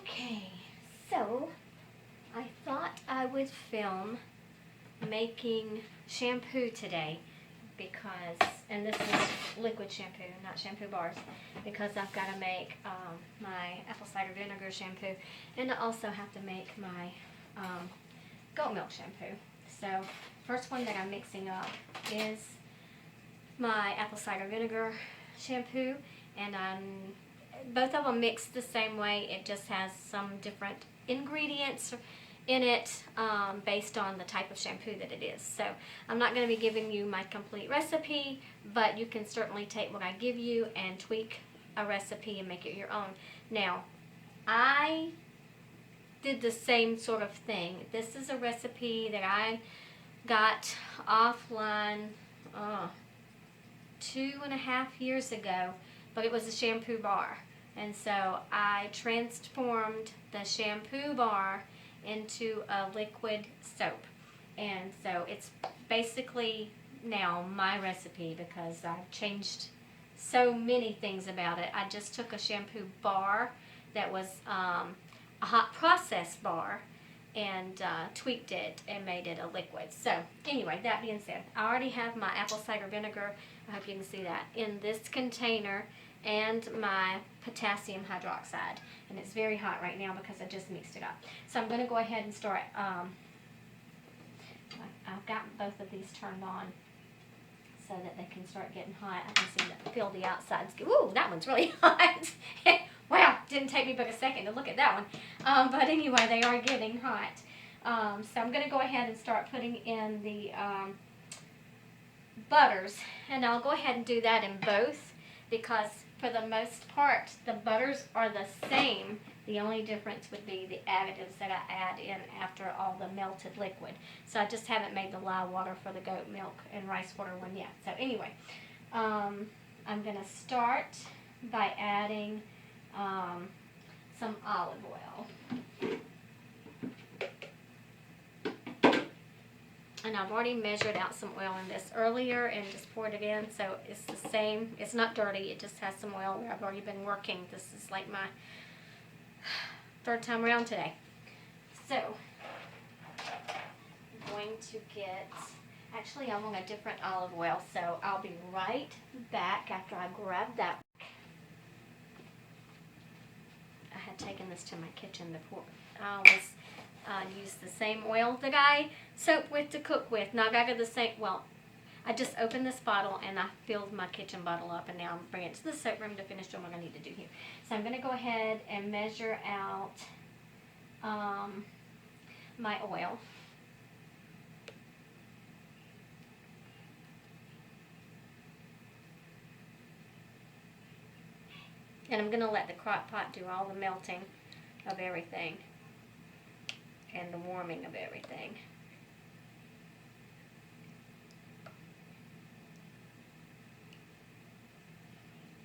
Okay, so I thought I would film making shampoo today because, and this is liquid shampoo, not shampoo bars, because I've got to make my apple cider vinegar shampoo, and I also have to make my goat milk shampoo. So first one that I'm mixing up is my apple cider vinegar shampoo, and both of them mix the same way. It just has some different ingredients in it based on the type of shampoo that it is. So I'm not going to be giving you my complete recipe, but you can certainly take what I give you and tweak a recipe and make it your own. Now, I did the same sort of thing. This is a recipe that I got offline 2.5 years ago, but it was a shampoo bar. And so I transformed the shampoo bar into a liquid soap. And so it's basically now my recipe because I've changed so many things about it. I just took a shampoo bar that was a hot process bar and tweaked it and made it a liquid. So anyway, that being said, I already have my apple cider vinegar, I hope you can see that, in this container, and my potassium hydroxide, and it's very hot right now because I just mixed it up. So I'm going to go ahead and start. I've got both of these turned on so that they can start getting hot. I can see that, feel the outsides. Ooh, that one's really hot. Wow, didn't take me but a second to look at that one. But anyway, they are getting hot. So I'm going to go ahead and start putting in the butters, and I'll go ahead and do that in both because for the most part the butters are the same. The only difference would be the additives that I add in after all the melted liquid. So I just haven't made the lye water for the goat milk and rice water one yet. So anyway, I'm going to start by adding some olive oil. And I've already measured out some oil in this earlier and just poured it in, so it's the same. It's not dirty, it just has some oil where I've already been working. This is like my third time around today. So I'm going to get, actually I want a different olive oil, so I'll be right back after I grab that. I had taken this to my kitchen to pour. I always use the same oil that I soak with to cook with. Now I got the same, well, I just opened this bottle and I filled my kitchen bottle up, and now I'm bringing it to the soap room to finish doing what I need to do here. So I'm going to go ahead and measure out my oil. And I'm going to let the crock pot do all the melting of everything and the warming of everything.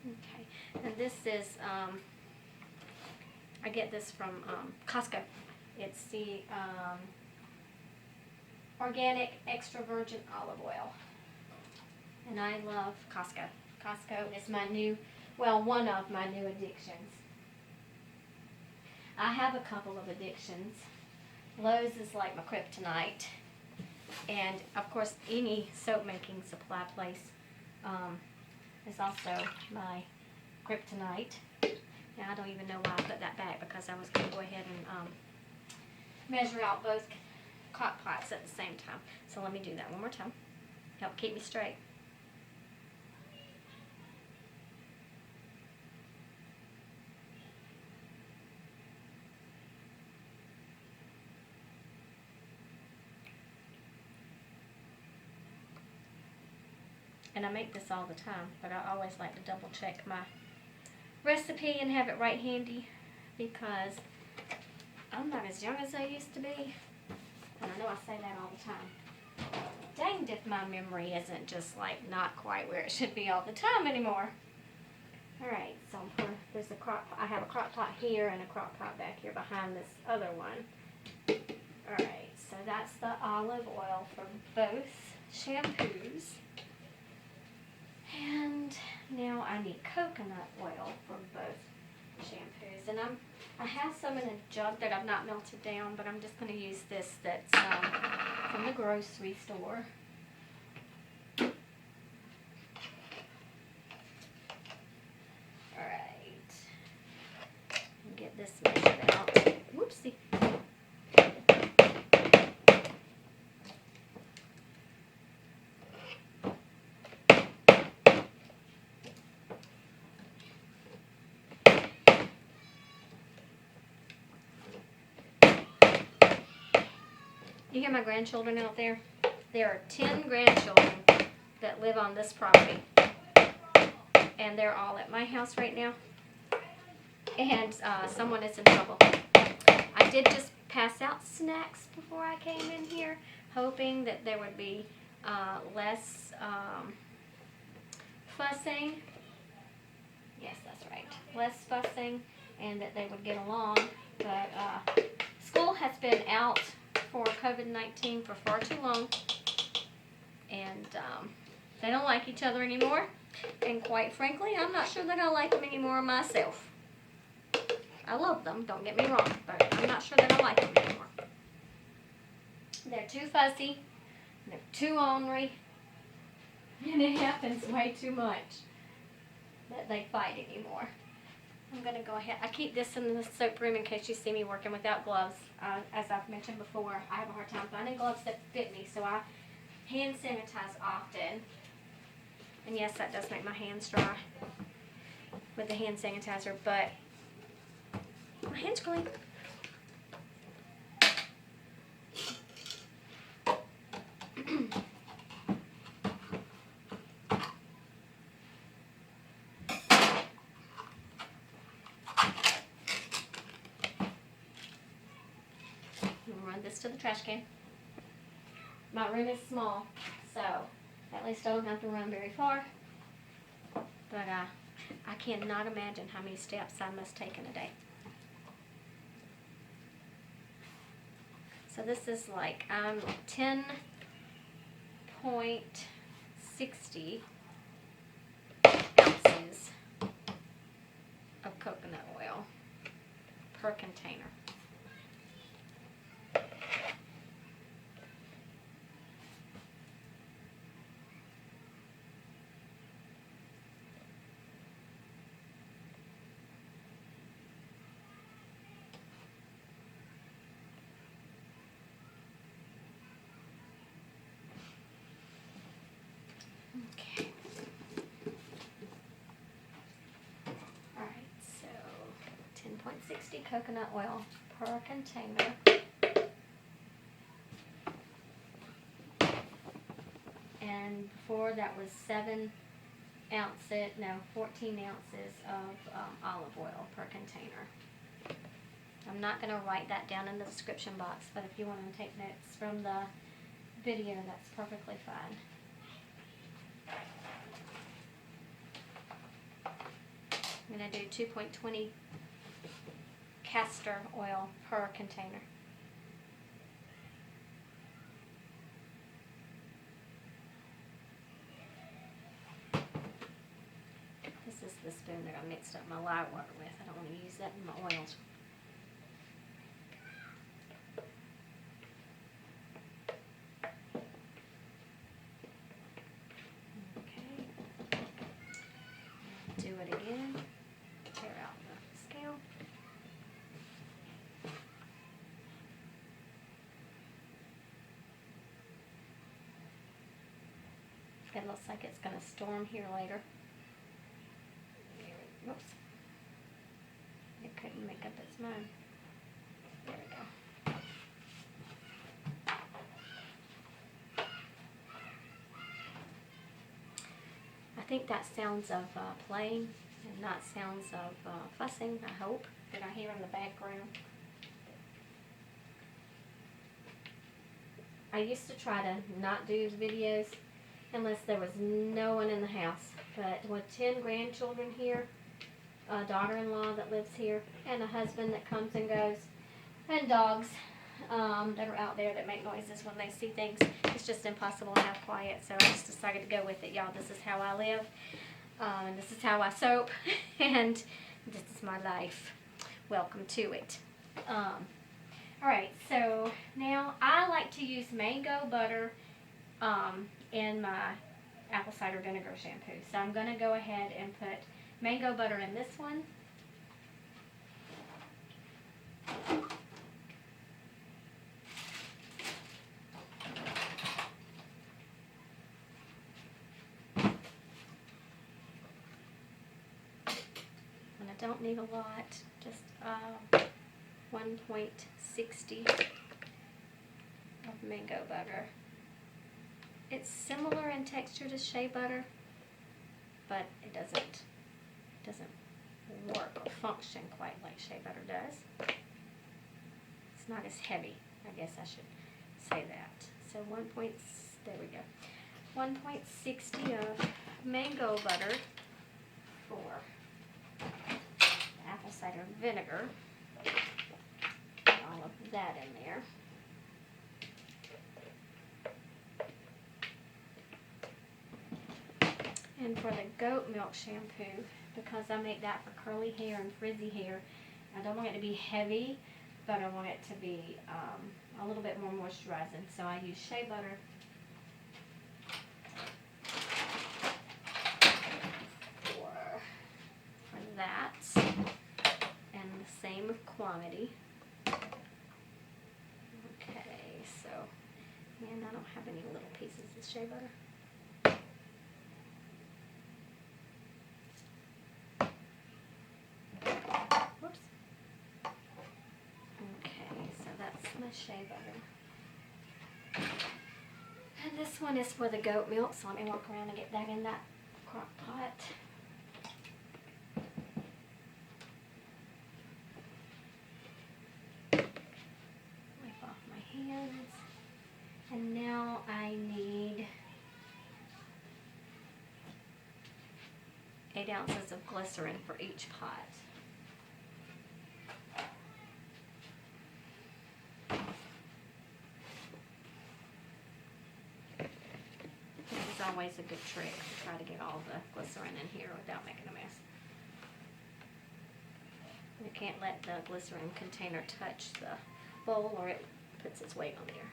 Okay, and this is, I get this from Costco. It's the organic extra virgin olive oil. And I love Costco. Costco is my new, well, one of my new addictions. I have a couple of addictions. Lowe's is like my kryptonite, and of course any soap making supply place is also my kryptonite. Now I don't even know why I put that back because I was going to go ahead and measure out both crock pots at the same time. So let me do that one more time. Help keep me straight. And I make this all the time, but I always like to double check my recipe and have it right handy because I'm not as young as I used to be. And I know I say that all the time. Danged if my memory isn't just like not quite where it should be all the time anymore. Alright, so there's a crock pot. I have a crock pot here and a crock pot back here behind this other one. Alright, so that's the olive oil for both shampoos. And now I need coconut oil for both shampoos. And I have some in a jug that I've not melted down, but I'm just going to use this that's from the grocery store. Alright. Get this measured out. Whoopsie. You hear my grandchildren out there? There are 10 grandchildren that live on this property. And they're all at my house right now. And someone is in trouble. I did just pass out snacks before I came in here, hoping that there would be less fussing. Yes, that's right. Less fussing, and that they would get along. But school has been out for COVID-19 for far too long, and they don't like each other anymore, and quite frankly, I'm not sure that I like them anymore myself. I love them, don't get me wrong, but I'm not sure that I like them anymore. They're too fussy, they're too ornery, and it happens way too much that they fight anymore. I'm going to go ahead. I keep this in the soap room in case you see me working without gloves. As I've mentioned before, I have a hard time finding gloves that fit me, so I hand sanitize often. And yes, that does make my hands dry with the hand sanitizer, but my hands clean. Run this to the trash can. My room is small, so at least I don't have to run very far. But I cannot imagine how many steps I must take in a day. So this is like 10.60 ounces of coconut oil per container. Okay. Alright, so 10.60 coconut oil per container. And before that was 14 ounces of olive oil per container. I'm not going to write that down in the description box, but if you want to take notes from the video, that's perfectly fine. I'm going to do 2.20 castor oil per container. This is the spoon that I mixed up my lye water with. I don't want to use that in my oils. Okay. Do it again. Tear out the scale. It looks like it's going to storm here later. Whoops. It couldn't make up its mind. There we go. I think that sounds of playing and not sounds of fussing, I hope, that I hear in the background. I used to try to not do videos unless there was no one in the house. But with 10 grandchildren here, a daughter-in-law that lives here, and a husband that comes and goes, and dogs that are out there that make noises when they see things, it's just impossible to have quiet. So I just decided to go with it, y'all. This is how I live, and this is how I soap, and this is my life. welcome to it. Alright, so now I like to use mango butter in my apple cider vinegar shampoo. So I'm going to go ahead and put mango butter in this one. And I don't need a lot, just 1.60 of mango butter. It's similar in texture to shea butter, but it doesn't work or function quite like shea butter does. It's not as heavy, I guess I should say that. So there we go. 1.60 of mango butter for the apple cider vinegar. Put all of that in there. And for the goat milk shampoo, because I make that for curly hair and frizzy hair, I don't want it to be heavy, but I want it to be a little bit more moisturizing. So I use shea butter for that, and the same quantity. Okay, so, man, I don't have any little pieces of shea butter. Shea butter. And this one is for the goat milk, so let me walk around and get that in that crock pot. Wipe off my hands. And now I need 8 ounces of glycerin for each pot. Always a good trick to try to get all the glycerin in here without making a mess. You can't let the glycerin container touch the bowl or it puts its weight on there.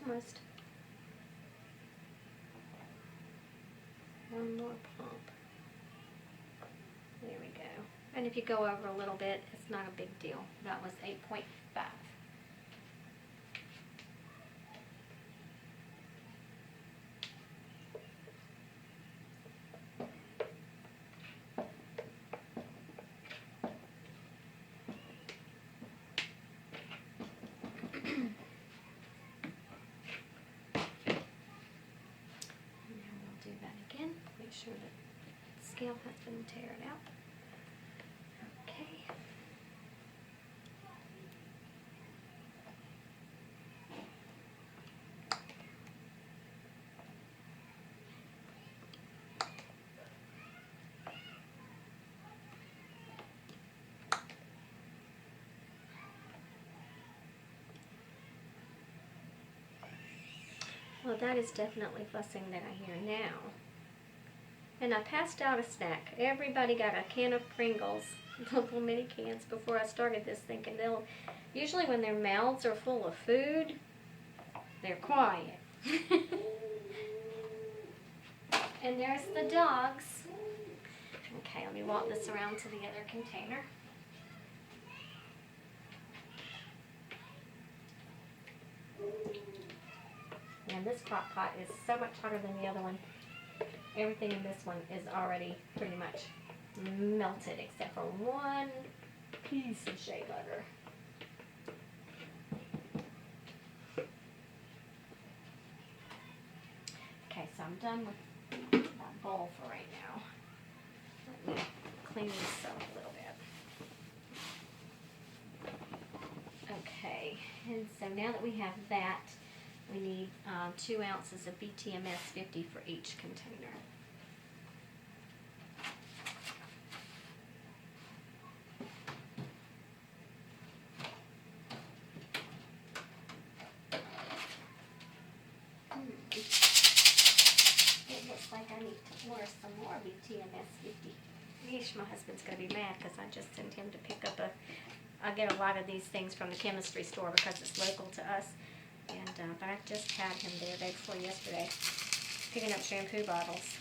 Almost. One more pump. There we go. And if you go over a little bit, it's not a big deal. That was 8.5. Make sure that the scale has been teared out. Okay. Well, that is definitely fussing that I hear now. And I passed out a snack. Everybody got a can of Pringles, little mini cans, before I started this, thinking usually when their mouths are full of food, they're quiet. And there's the dogs. Okay, let me walk this around to the other container. And this crock pot is so much hotter than the other one. Everything in this one is already pretty much melted except for one piece of shea butter. Okay, so I'm done with that bowl for right now. Let me clean this up a little bit. Okay, and so now that we have that, We need 2 ounces of BTMS 50 for each container. It looks like I need to order some more BTMS 50. Yeesh, my husband's going to be mad because I just sent him to pick up I get a lot of these things from the chemistry store because it's local to us. And but I just had him there day before yesterday picking up shampoo bottles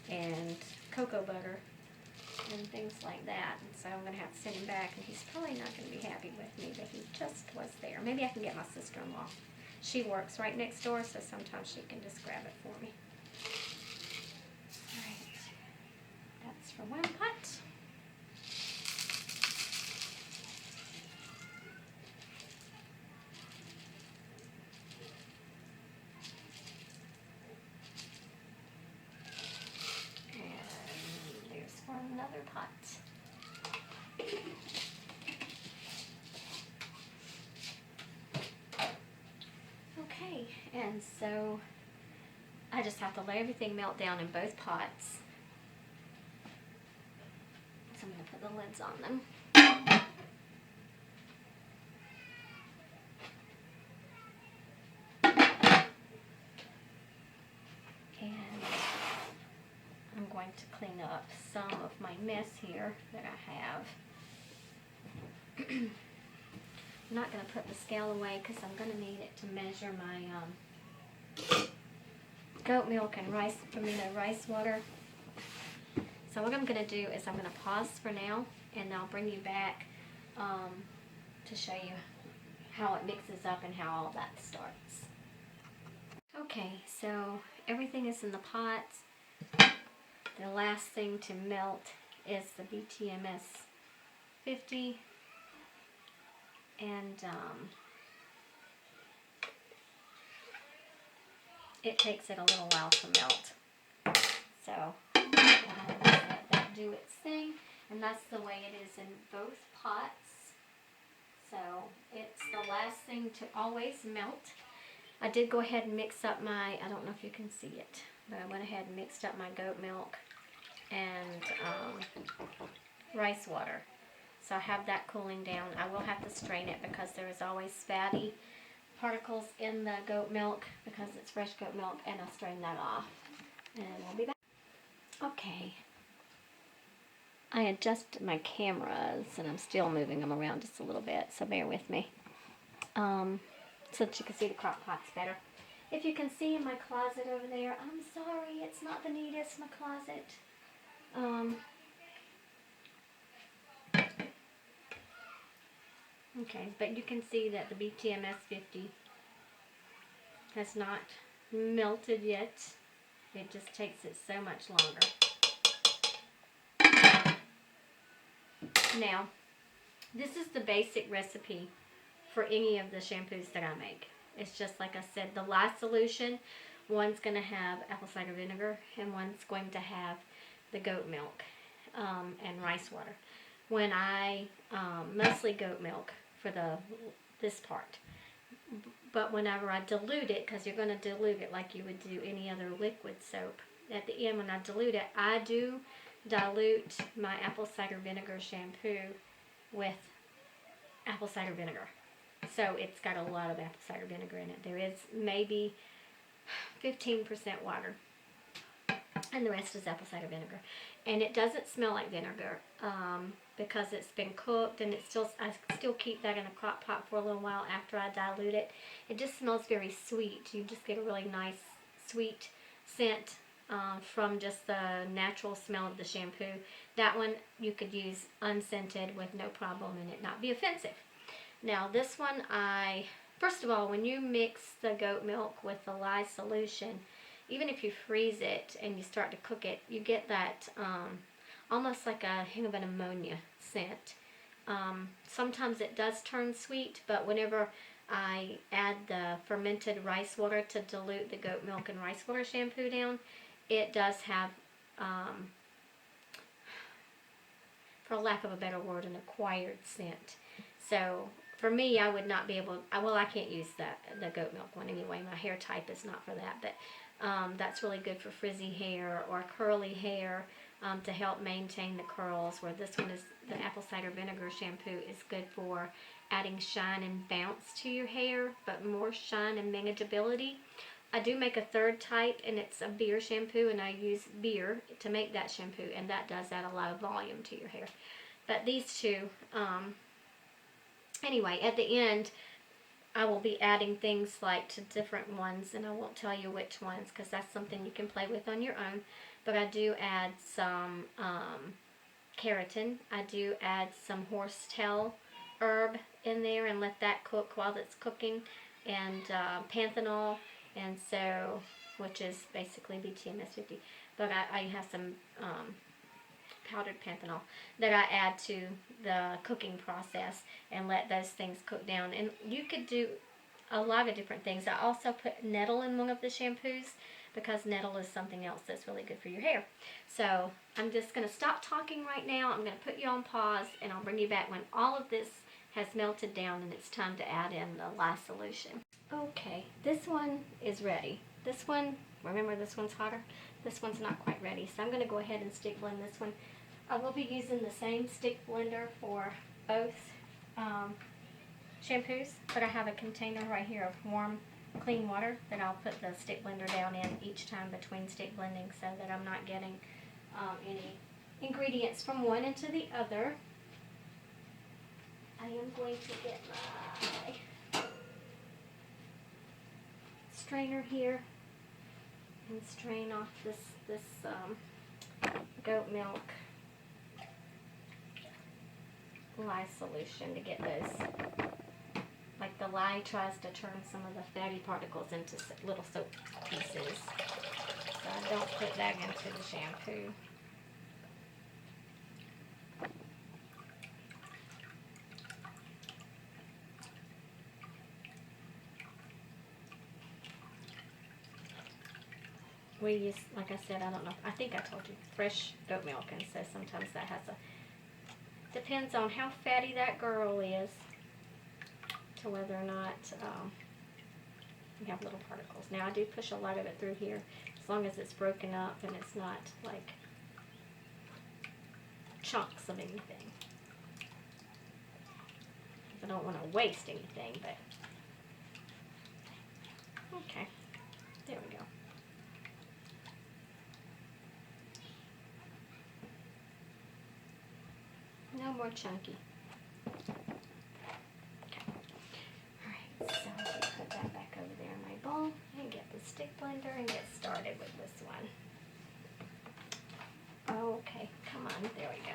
and cocoa butter and things like that. And so I'm going to have to send him back, and he's probably not going to be happy with me, but he just was there. Maybe I can get my sister-in-law. She works right next door, so sometimes she can just grab it for me. All right. That's for one pot. Another pot. Okay, and so I just have to let everything melt down in both pots. So I'm going to put the lids on them. And I'm going to clean up some of my mess here that I have. I'm not going to put the scale away because I'm going to need it to measure my goat milk and rice water. So what I'm going to do is I'm going to pause for now, and I'll bring you back to show you how it mixes up and how all that starts. Okay, so everything is in the pots. The last thing to melt is the BTMS 50, and it takes it a little while to melt. So we'll let that do its thing, and that's the way it is in both pots. So it's the last thing to always melt. I did go ahead and mix up my, I don't know if you can see it, but I went ahead and mixed up my goat milk and rice water. So I have that cooling down. I will have to strain it because there is always fatty particles in the goat milk because it's fresh goat milk, and I'll strain that off. And we'll be back. Okay. I adjusted my cameras and I'm still moving them around just a little bit, so bear with me. So that you can see the crock pots better. If you can see in my closet over there, I'm sorry, it's not the neatest, my closet. Okay, but you can see that the BTMS 50 has not melted yet. It just takes it so much longer. Now, this is the basic recipe for any of the shampoos that I make. It's just like I said, the lye solution, one's going to have apple cider vinegar and one's going to have the goat milk and rice water. When I, mostly goat milk for this part, but whenever I dilute it, because you're going to dilute it like you would do any other liquid soap, at the end when I dilute it, I do dilute my apple cider vinegar shampoo with apple cider vinegar. So it's got a lot of apple cider vinegar in it. There is maybe 15% water, and the rest is apple cider vinegar. And it doesn't smell like vinegar because it's been cooked, and I still keep that in a crock pot for a little while after I dilute it. It just smells very sweet. You just get a really nice sweet scent from just the natural smell of the shampoo. That one you could use unscented with no problem and it not be offensive. Now this one, first of all, when you mix the goat milk with the lye solution, even if you freeze it and you start to cook it, you get that almost like a hint of an ammonia scent. Sometimes it does turn sweet, but whenever I add the fermented rice water to dilute the goat milk and rice water shampoo down, it does have, for lack of a better word, an acquired scent. So for me, I would not be able, well, I can't use the goat milk one anyway. My hair type is not for that, but that's really good for frizzy hair or curly hair, to help maintain the curls, where this one is, the apple cider vinegar shampoo is good for adding shine and bounce to your hair, but more shine and manageability. I do make a third type, and it's a beer shampoo, and I use beer to make that shampoo, and that does add a lot of volume to your hair. But these two, anyway, at the end, I will be adding things like to different ones, and I won't tell you which ones because that's something you can play with on your own. But I do add some keratin. I do add some horsetail herb in there and let that cook while it's cooking, and panthenol, and so, which is basically BTMS 50. But I have some powdered panthenol that I add to the cooking process and let those things cook down. And you could do a lot of different things. I also put nettle in one of the shampoos because nettle is something else that's really good for your hair. So I'm just going to stop talking right now. I'm going to put you on pause, and I'll bring you back when all of this has melted down and it's time to add in the last solution. Okay, this one is ready. This one, remember, this one's hotter. This one's not quite ready, so I'm going to go ahead and stick blend this one. I will be using the same stick blender for both shampoos, but I have a container right here of warm, clean water that I'll put the stick blender down in each time between stick blending, so that I'm not getting any ingredients from one into the other. I am going to get my strainer here and strain off this goat milk lye solution to get those, like the lye tries to turn some of the fatty particles into little soap pieces, so I don't put that into the shampoo. We use, like I said, I don't know, I think I told you, fresh goat milk, and so sometimes that has depends on how fatty that girl is, to whether or not you have little particles. Now I do push a lot of it through here, as long as it's broken up and it's not like chunks of anything. I don't want to waste anything, but okay, there we go. No more chunky. Okay. Alright, so I'm going to put that back over there in my bowl and get the stick blender and get started with this one. Okay, come on, there we go.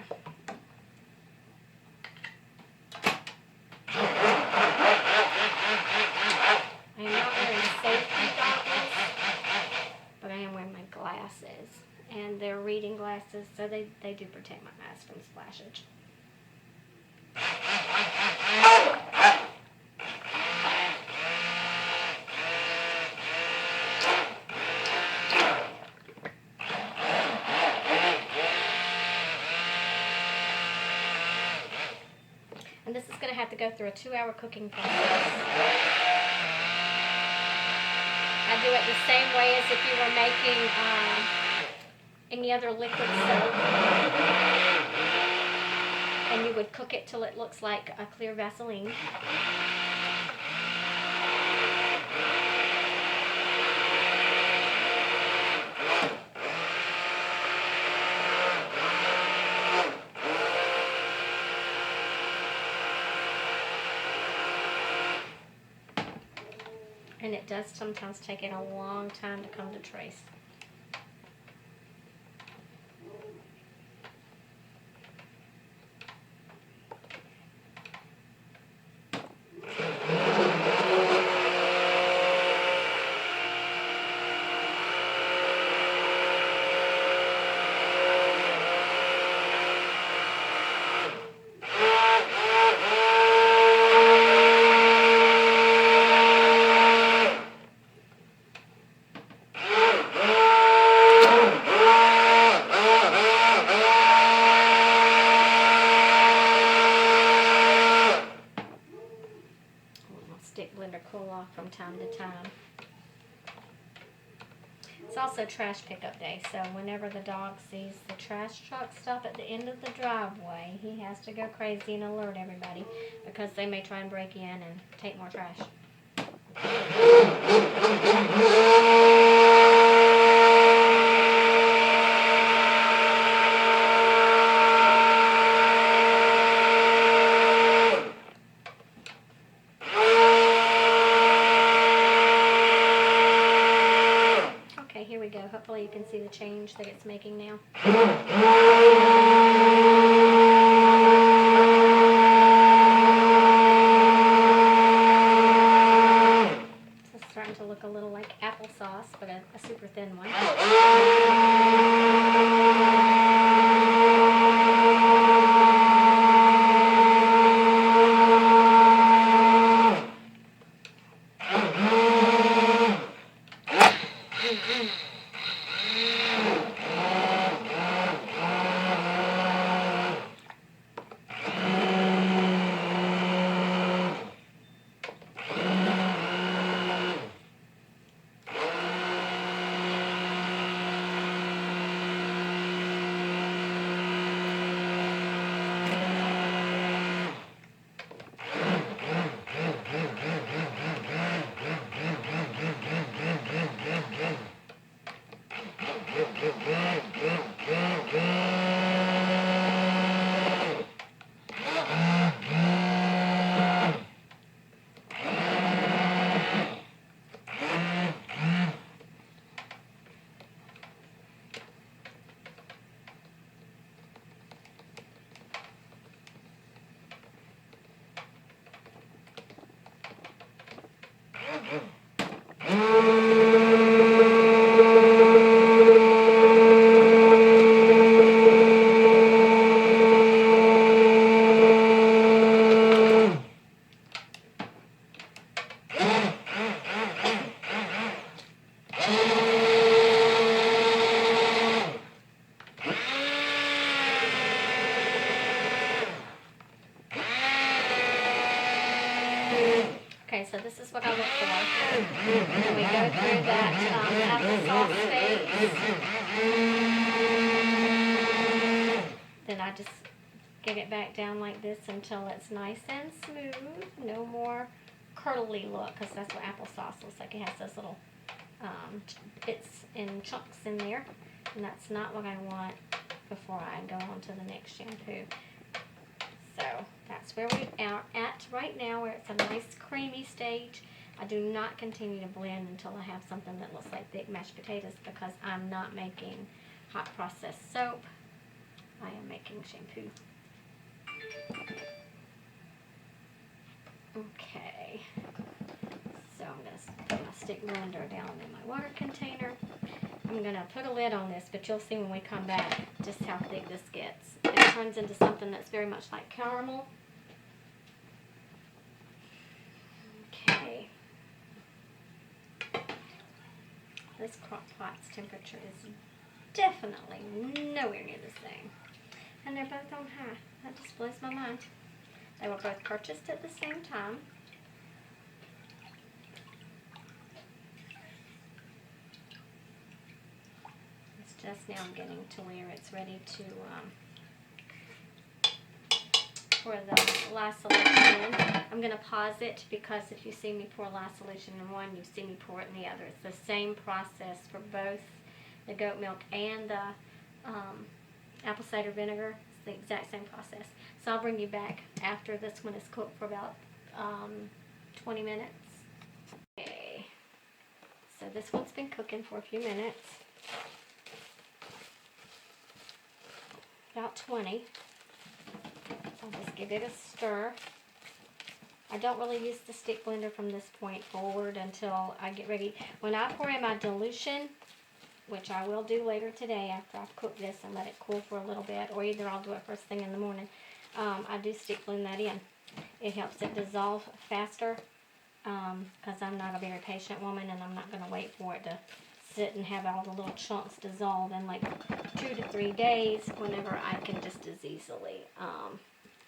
I am not wearing safety goggles, but I am wearing my glasses. And they're reading glasses, so they do protect my eyes from splashage. And this is going to have to go through a 2-hour cooking process. I do it the same way as if you were making any other liquid soap. And you would cook it till it looks like a clear Vaseline. And it does sometimes take it a long time to come to trace. stick blender cool off from time to time. It's also trash pickup day, so whenever the dog sees the trash truck stop at the end of the driveway, he has to go crazy and alert everybody because they may try and break in and take more trash. Okay, here we go. Hopefully you can see the change that it's making now. It's starting to look a little like applesauce, but a super thin one. Okay, so this is what I look for. And we go through that applesauce phase. Then I just get it back down like this until it's nice and smooth. No more curdly look, because that's what applesauce looks like. It has those little bits and chunks in there. And that's not what I want before I go on to the next shampoo. So that's where we are at right now, where it's a nice creamy stage. I do not continue to blend until I have something that looks like thick mashed potatoes, because I'm not making hot processed soap. I am making shampoo. Okay, so I'm going to put my stick blender down in my water container. I'm going to put a lid on this, but you'll see when we come back just how thick this gets. It turns into something that's very much like caramel. Okay. This crock pot's temperature is definitely nowhere near the same. And they're both on high. That just blows my mind. They were both purchased at the same time. It's just now getting to where it's ready to pour the lye solution in. I'm going to pause it, because if you see me pour lye solution in one, you see me pour it in the other. It's the same process for both the goat milk and the apple cider vinegar. It's the exact same process. So I'll bring you back after this one is cooked for about 20 minutes. Okay, so this one's been cooking for a few minutes. About 20. I'll just give it a stir. I don't really use the stick blender from this point forward until I get ready. When I pour in my dilution, which I will do later today after I've cooked this and let it cool for a little bit, or either I'll do it first thing in the morning, I do stick blend that in. It helps it dissolve faster, because I'm not a very patient woman, and I'm not going to wait for it to sit and have all the little chunks dissolve in like 2 to 3 days, whenever I can just as easily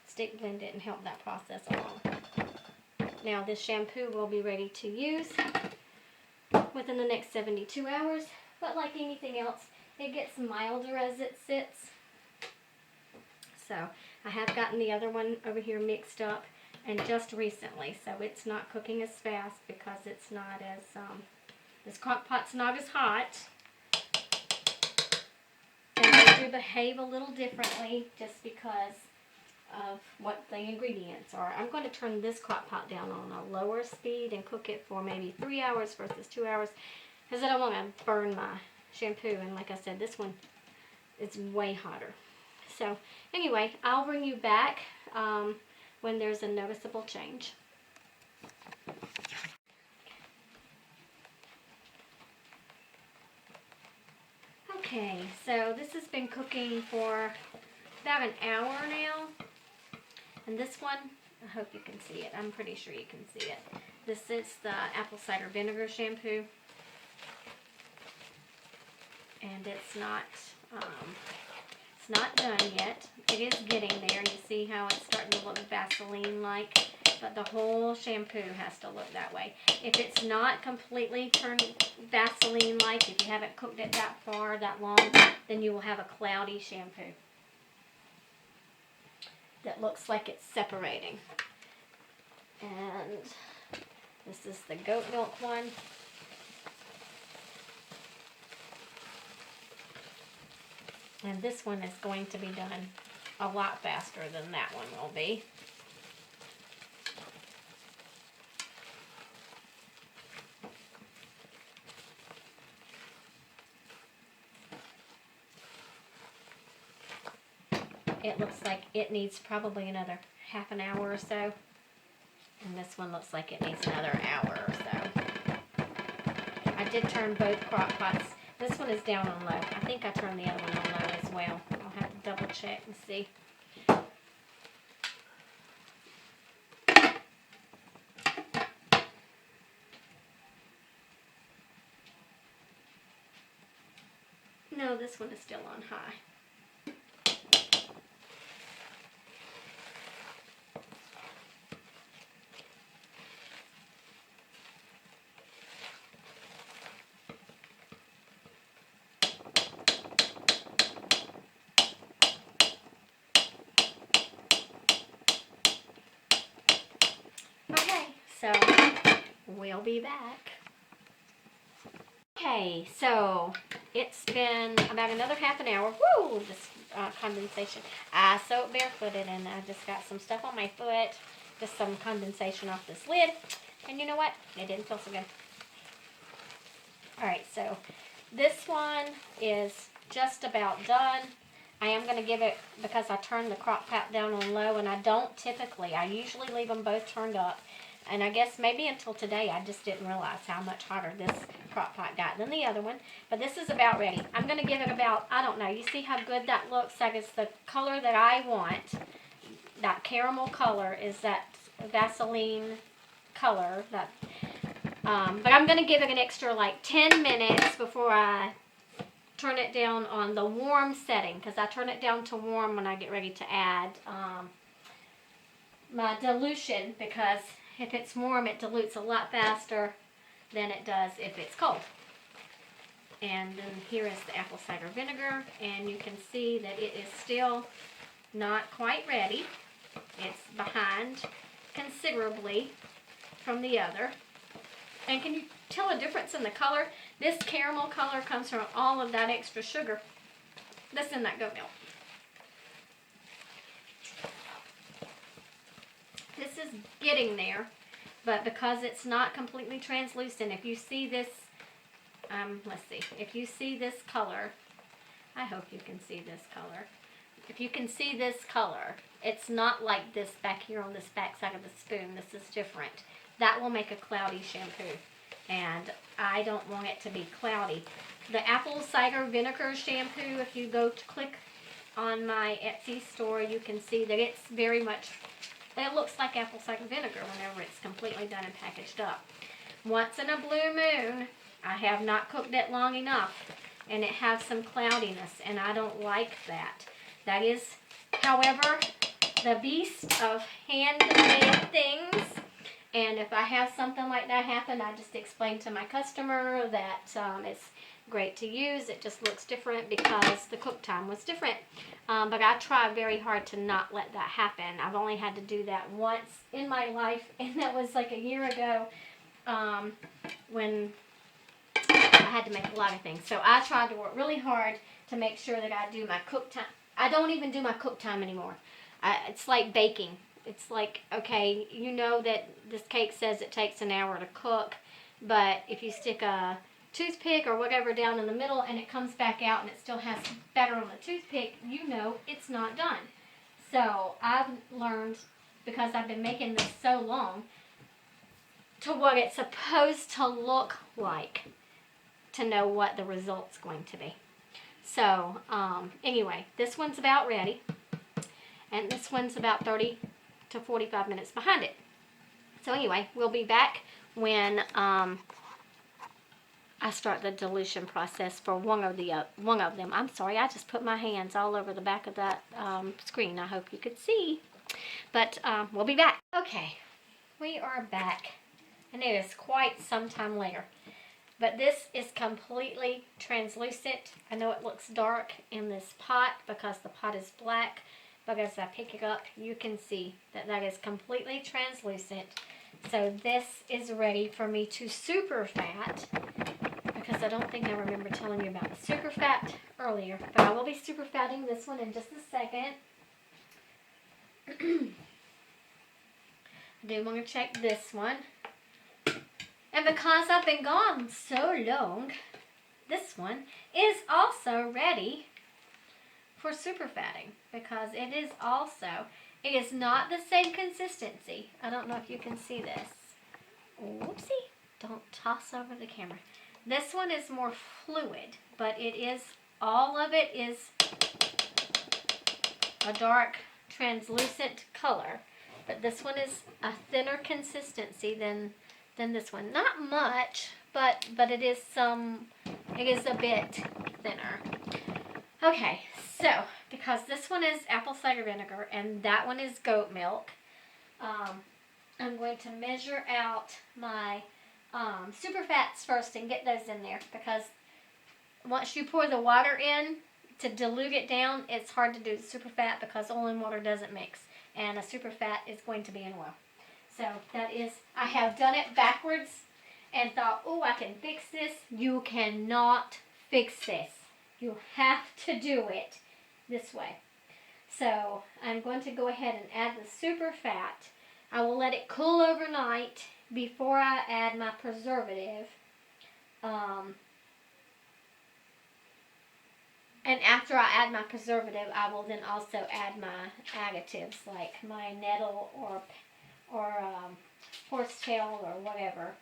stick blend it and help that process along. Now this shampoo will be ready to use within the next 72 hours. But like anything else, it gets milder as it sits. So I have gotten the other one over here mixed up, and just recently, so it's not cooking as fast because it's not as, this crock pot's not as hot. And they do behave a little differently just because of what the ingredients are. I'm going to turn this crock pot down on a lower speed and cook it for maybe 3 hours versus 2 hours, because I don't want to burn my shampoo. And like I said, this one is way hotter. So anyway, I'll bring you back when there's a noticeable change. Okay, so this has been cooking for about an hour now. And this one, I hope you can see it. I'm pretty sure you can see it. This is the apple cider vinegar shampoo. And it's not done yet. It is getting there. You see how it's starting to look Vaseline-like, but the whole shampoo has to look that way. If it's not completely turned Vaseline-like, if you haven't cooked it that far, that long, then you will have a cloudy shampoo that looks like it's separating. And this is the goat milk one. And this one is going to be done a lot faster than that one will be. It looks like it needs probably another half an hour or so. And this one looks like it needs another hour or so. I did turn both crock pots. This one is down on low. I think I turned the other one on low as well. I'll have to double check and see. No, this one is still on high. Okay, so we'll be back. Okay, so it's been about another half an hour. Woo! This condensation. I sewed barefooted and I just got some stuff on my foot. Just some condensation off this lid. And you know what? It didn't feel so good. Alright, so this one is just about done. I am going to give it, because I turned the crock pot down on low, and I don't typically. I usually leave them both turned up. And I guess maybe until today I just didn't realize how much hotter this crock pot got than the other one. But this is about ready. I'm going to give it about, I don't know, you see how good that looks? Like it's the color that I want. That caramel color is that Vaseline color. But I'm going to give it an extra like 10 minutes before I turn it down on the warm setting, because I turn it down to warm when I get ready to add my dilution, because if it's warm it dilutes a lot faster than it does if it's cold. And then here is the apple cider vinegar, and you can see that it is still not quite ready. It's behind considerably from the other. And can you tell a difference in the color? This caramel color comes from all of that extra sugar that's in that goat milk. This is getting there, but because it's not completely translucent, if you see this, let's see, if you see this color, I hope you can see this color. If you can see this color, it's not like this back here on this back side of the spoon. This is different. That will make a cloudy shampoo, and I don't want it to be cloudy. The apple cider vinegar shampoo, if you go to click on my Etsy store, you can see that it's very much, it looks like apple cider vinegar whenever it's completely done and packaged up. Once in a blue moon, I have not cooked it long enough, and it has some cloudiness, and I don't like that. That is, however, the beast of handmade things. And if I have something like that happen, I just explain to my customer that it's great to use. It just looks different because the cook time was different. But I try very hard to not let that happen. I've only had to do that once in my life, and that was like a year ago when I had to make a lot of things. So I tried to work really hard to make sure that I do my cook time. I don't even do my cook time anymore. It's like baking. It's like, okay, you know that this cake says it takes an hour to cook, but if you stick a toothpick or whatever down in the middle and it comes back out and it still has batter on the toothpick, you know it's not done. So I've learned, because I've been making this so long, to what it's supposed to look like to know what the result's going to be. So anyway, this one's about ready, and this one's about 30 to 45 minutes behind it. So anyway, we'll be back when I start the dilution process for one of them. I'm sorry, I just put my hands all over the back of that screen. I hope you could see. But we'll be back. Okay, we are back, and it is quite some time later. But this is completely translucent. I know it looks dark in this pot because the pot is black, but as I pick it up, you can see that that is completely translucent. So this is ready for me to super fat, because I don't think I remember telling you about the super fat earlier, but I will be super fatting this one in just a second. I do want to check this one. And because I've been gone so long, this one is also ready for super fatting, because it is not the same consistency. I don't know if you can see this. Whoopsie, don't toss over the camera. This one is more fluid, but all of it is a dark translucent color, but this one is a thinner consistency than this one. Not much, but it is a bit thinner. Okay, so because this one is apple cider vinegar and that one is goat milk, I'm going to measure out my super fats first and get those in there, because once you pour the water in to dilute it down, it's hard to do the super fat because oil and water doesn't mix, and a super fat is going to be in oil. So I have done it backwards and thought, oh, I can fix this. You cannot fix this. You have to do it this way. So I'm going to go ahead and add the super fat. I will let it cool overnight before I add my preservative. And after I add my preservative, I will then also add my additives like my nettle or horsetail or whatever.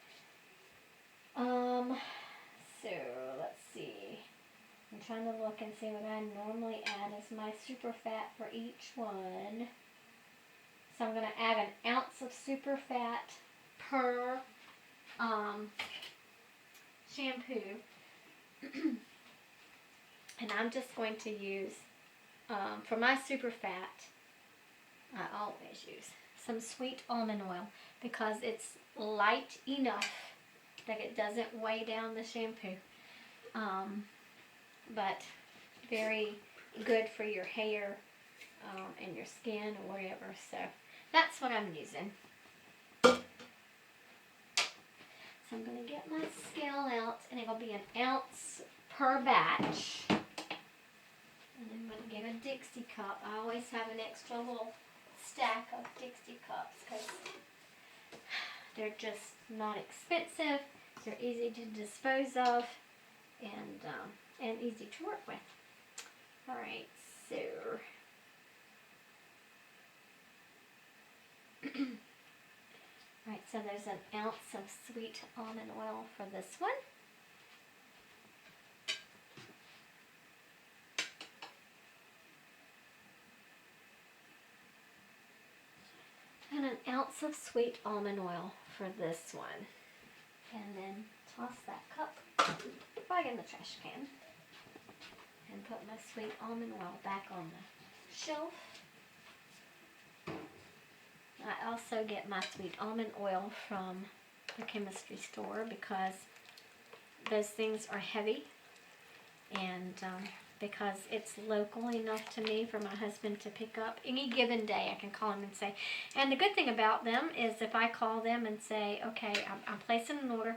So let's see. I'm trying to look and see what I normally add as my super fat for each one. So I'm going to add an ounce of super fat per shampoo. And I'm just going to use, for my super fat, I always use some sweet almond oil, because it's light enough that it doesn't weigh down the shampoo. But very good for your hair and your skin or whatever. So that's what I'm using. So I'm going to get my scale out, and it'll be an ounce per batch. And I'm going to get a Dixie cup. I always have an extra little stack of Dixie cups because they're just not expensive. They're easy to dispose of, and easy to work with. Alright, so alright, so there's an ounce of sweet almond oil for this one. And an ounce of sweet almond oil for this one. And then toss that cup right in the trash can. And put my sweet almond oil back on the shelf. I also get my sweet almond oil from the chemistry store because those things are heavy, and because it's local enough to me for my husband to pick up any given day. I can call him and say, and the good thing about them is if I call them and say, okay, I'm placing an order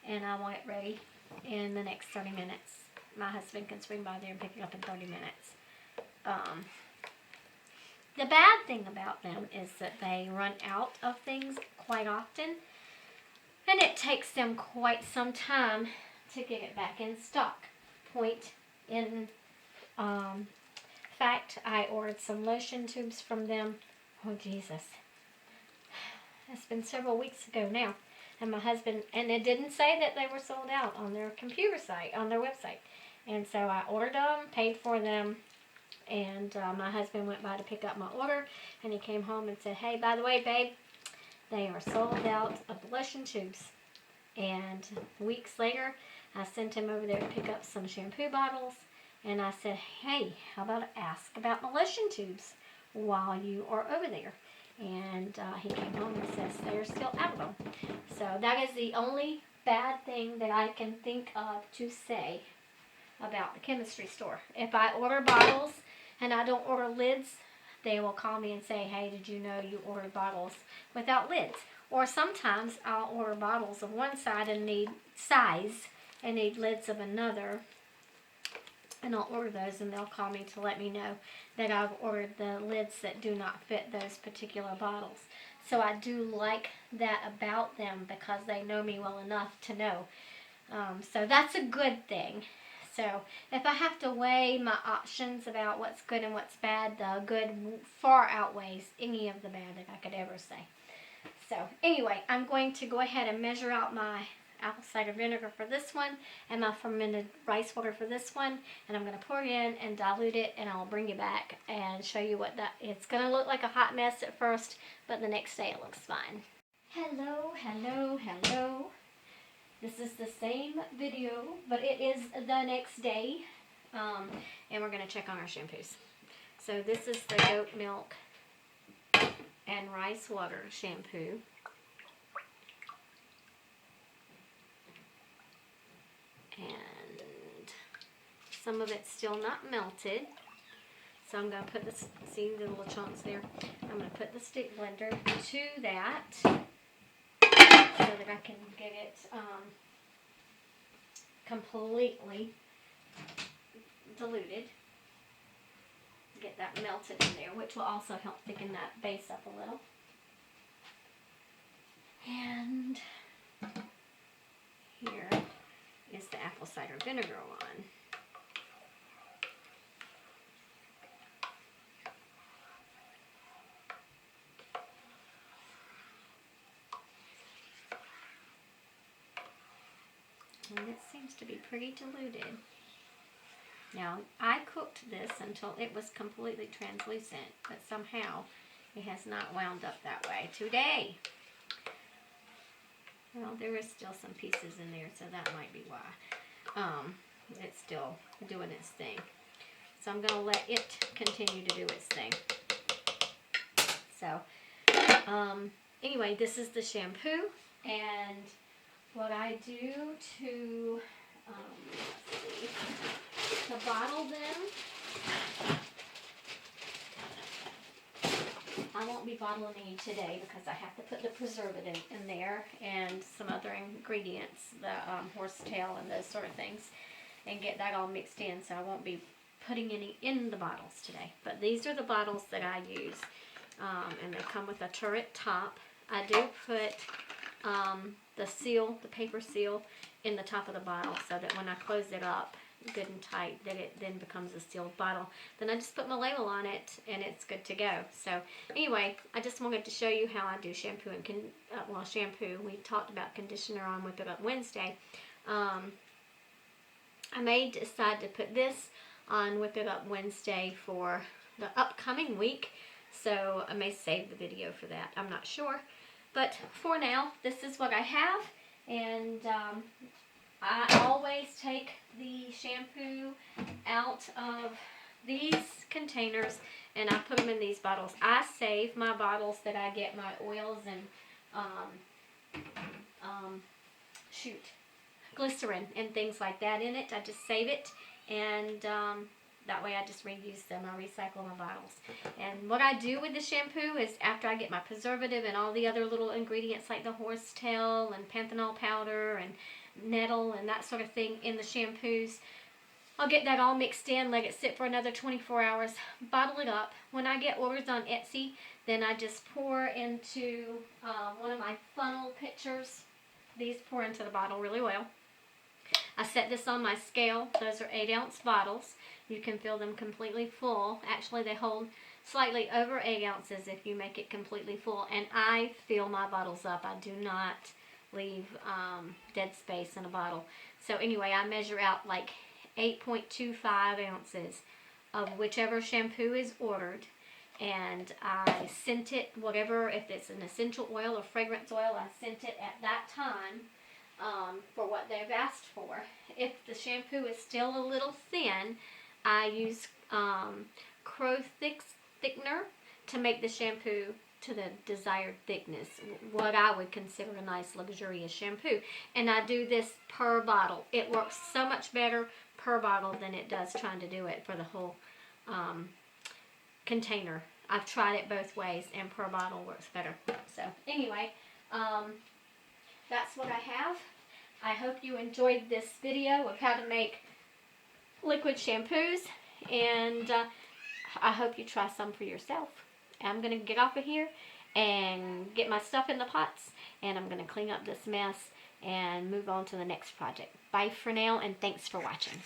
and I want it ready in the next 30 minutes, my husband can swing by there and pick it up in 30 minutes. The bad thing about them is that they run out of things quite often, and it takes them quite some time to get it back in stock. Point in fact, I ordered some lotion tubes from them. Oh, Jesus. It's been several weeks ago now. And my husband, and it didn't say that they were sold out on their computer site, on their website. And so I ordered them, paid for them, and my husband went by to pick up my order, and he came home and said, hey, by the way, babe, they are sold out of the lotion tubes. And weeks later, I sent him over there to pick up some shampoo bottles, and I said, hey, how about I ask about my lotion tubes while you are over there? And he came home and says they're still out of them. So that is the only bad thing that I can think of to say about the chemistry store. If I order bottles and I don't order lids, they will call me and say, hey, did you know you ordered bottles without lids? Or sometimes I'll order bottles of one side and need lids of another, and I'll order those, and they'll call me to let me know that I've ordered the lids that do not fit those particular bottles. So I do like that about them because they know me well enough to know. So that's a good thing. So if I have to weigh my options about what's good and what's bad, the good far outweighs any of the bad that I could ever say. So anyway, I'm going to go ahead and measure out my apple cider vinegar for this one and my fermented rice water for this one, and I'm going to pour it in and dilute it, and I'll bring you back and show you what that, it's going to look like a hot mess at first, but the next day it looks fine. Hello, hello, hello. This is the same video, but it is the next day, and we're going to check on our shampoos. So this is the goat milk and rice water shampoo. And some of it's still not melted, so I'm going to put this, see the little chunks there, I'm going to put the stick blender to that so that I can get it completely diluted, get that melted in there, which will also help thicken that base up a little. And here is the apple cider vinegar one. And it seems to be pretty diluted. Now, I cooked this until it was completely translucent, but somehow it has not wound up that way today. Well, there is still some pieces in there, so that might be why. It's still doing its thing. So I'm going to let it continue to do its thing. So, anyway, this is the shampoo, and what I do to, let's see, to bottle them, I won't be bottling any today because I have to put the preservative in there and some other ingredients, the horsetail and those sort of things, and get that all mixed in, so I won't be putting any in the bottles today. But these are the bottles that I use, and they come with a turret top. I do put the seal, the paper seal, in the top of the bottle so that when I close it up good and tight, that it then becomes a sealed bottle. Then I just put my label on it and it's good to go. So anyway, I just wanted to show you how I do shampoo and shampoo. We talked about conditioner on Whip It Up Wednesday. I may decide to put this on Whip It Up Wednesday for the upcoming week, so I may save the video for that. I'm not sure, but for now, this is what I have, and I always take the shampoo out of these containers and I put them in these bottles. I save my bottles that I get my oils and glycerin and things like that in it. I just save it, and that way I just reuse them. I recycle my bottles. And what I do with the shampoo is after I get my preservative and all the other little ingredients like the horsetail and panthenol powder and nettle and that sort of thing in the shampoos, I'll get that all mixed in, let it sit for another 24 hours, bottle it up. When I get orders on Etsy, then I just pour into one of my funnel pitchers. These pour into the bottle really well. I set this on my scale. Those are 8-ounce bottles. You can fill them completely full. Actually, they hold slightly over 8 ounces if you make it completely full. And I fill my bottles up. I do not leave dead space in a bottle. So anyway, I measure out like 8.25 ounces of whichever shampoo is ordered. And I scent it, whatever, if it's an essential oil or fragrance oil, I scent it at that time for what they've asked for. If the shampoo is still a little thin, I use Crow thickener to make the shampoo to the desired thickness, what I would consider a nice luxurious shampoo. And I do this per bottle. It works so much better per bottle than it does trying to do it for the whole container. I've tried it both ways, and per bottle works better. So anyway, that's what I have. I hope you enjoyed this video of how to make liquid shampoos, and I hope you try some for yourself. I'm going to get off of here and get my stuff in the pots, and I'm going to clean up this mess and move on to the next project. Bye for now, and thanks for watching.